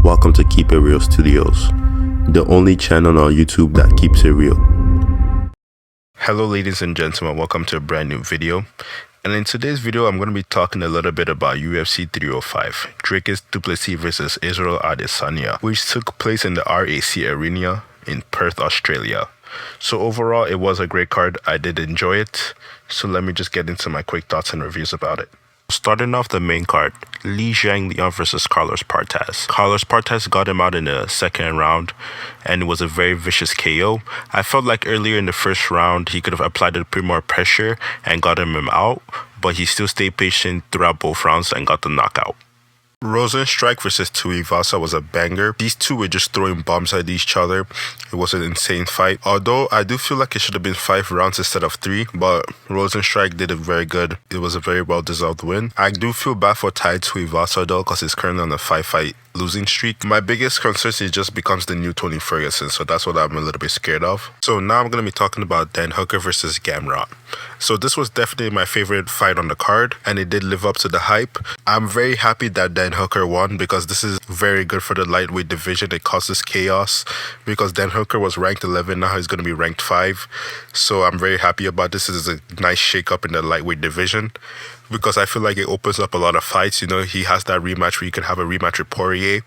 Welcome to KeepItReal Studios, the only channel on YouTube that keeps it real. Hello ladies and gentlemen, welcome to a brand new video. And in today's video, I'm going to be talking a little bit about UFC 305, Dricus du Plessis versus Israel Adesanya, which took place in the RAC Arena in Perth, Australia. So overall, it was a great card. I did enjoy it. So let me just get into my quick thoughts and reviews about it. Starting off the main card, Jingliang versus Carlos Prates. Carlos Prates got him out in the second round, and it was a very vicious KO. I felt like earlier in the first round, he could have applied a bit more pressure and gotten him out, but he still stayed patient throughout both rounds and got the knockout. Rozenstruik versus Tuivasa was a banger. These two were just throwing bombs at each other. It was an insane fight. Although I do feel like it should have been 5 rounds instead of 3, but Rozenstruik did it very good. It was a very well-deserved win. I do feel bad for Tuivasa though, because he's currently on a 5-fight losing streak. My biggest concern is he just becomes the new Tony Ferguson, so that's what I'm a little bit scared of. So now I'm going to be talking about Dan Hooker versus Gamrot. So this was definitely my favorite fight on the card, and it did live up to the hype. I'm very happy that Dan Hooker won because this is very good for the lightweight division. It causes chaos because Dan Hooker was ranked 11, now he's going to be ranked 5. So I'm very happy about this. This is a nice shake-up in the lightweight division, because I feel like it opens up a lot of fights. You know, he has that rematch where you can have a rematch with Poirier.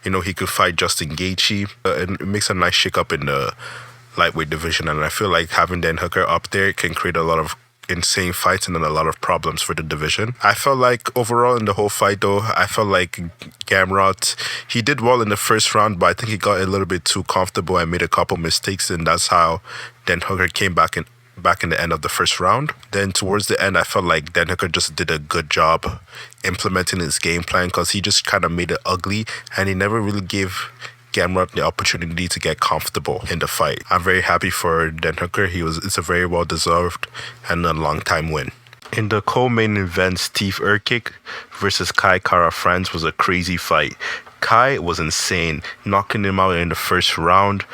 You know, he could fight Justin Gaethje. And it makes a nice shake-up in the lightweight division. And I feel like having Dan Hooker up there can create a lot of insane fights and then a lot of problems for the division. I felt like overall in the whole fight though, I felt like Gamrot, he did well in the first round, but I think he got a little bit too comfortable and made a couple mistakes, and that's how Dan Hooker came back in the end of the first round. Then towards the end, I felt like Dan Hooker just did a good job implementing his game plan, because he just kind of made it ugly and he never really gave Gamrot the opportunity to get comfortable in the fight. I'm very happy for Dan Hooker. It's a very well deserved and a long time win. In the co-main event, Erceg versus Kai Kara-France was a crazy fight. Kai was insane, knocking him out in the first round.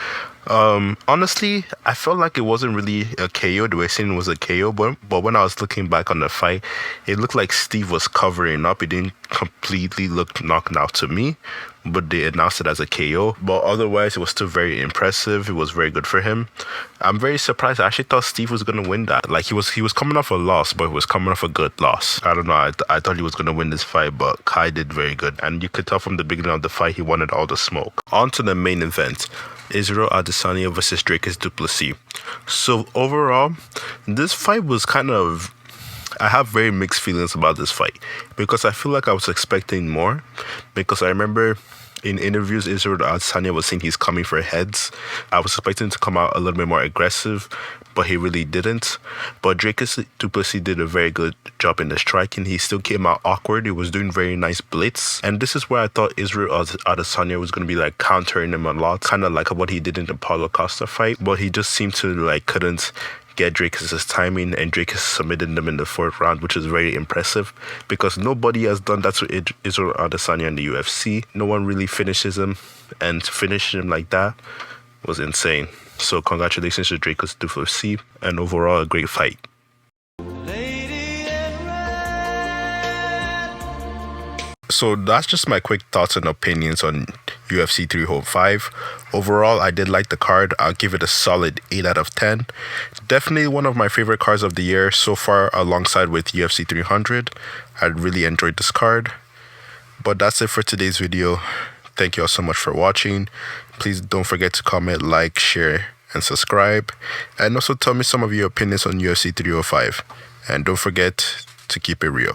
Honestly, I felt like it wasn't really a KO. The way saying it was a KO, but when I was looking back on the fight, it looked like Steve was covering up. It didn't completely look knocked out to me, but they announced it as a KO. But otherwise, it was still very impressive. It was very good for him. I'm very surprised. I actually thought Steve was gonna win that. Like he was coming off a loss, but he was coming off a good loss. I don't know. I thought he was gonna win this fight, but Kai did very good, and you could tell from the beginning of the fight he wanted all the smoke. On to the main event. Israel Adesanya versus Dricus du Plessis. So overall, this fight was kind of, I have very mixed feelings about this fight, because I feel like I was expecting more, because I remember in interviews Israel Adesanya was saying he's coming for heads. I was expecting him to come out a little bit more aggressive, but he really didn't. But Dricus du Plessis did a very good job in the striking. He still came out awkward. He was doing very nice blitz. And this is where I thought Israel Adesanya was going to be like countering him a lot, kind of like what he did in the Paulo Costa fight. But he just seemed to like couldn't get Dricus's timing, and Dricus submitted them in the 4th round, which is very impressive, because nobody has done that to Israel Adesanya in the UFC. No one really finishes him, and to finish him like that was insane. So congratulations to Dricus du Plessis, and overall a great fight. So that's just my quick thoughts and opinions on UFC 305. Overall, I did like the card. I'll give it a solid 8 out of 10. Definitely one of my favorite cards of the year so far, alongside with UFC 300. I really enjoyed this card. But that's it for today's video. Thank you all so much for watching. Please don't forget to comment, like, share, and subscribe. And also tell me some of your opinions on UFC 305. And don't forget to keep it real.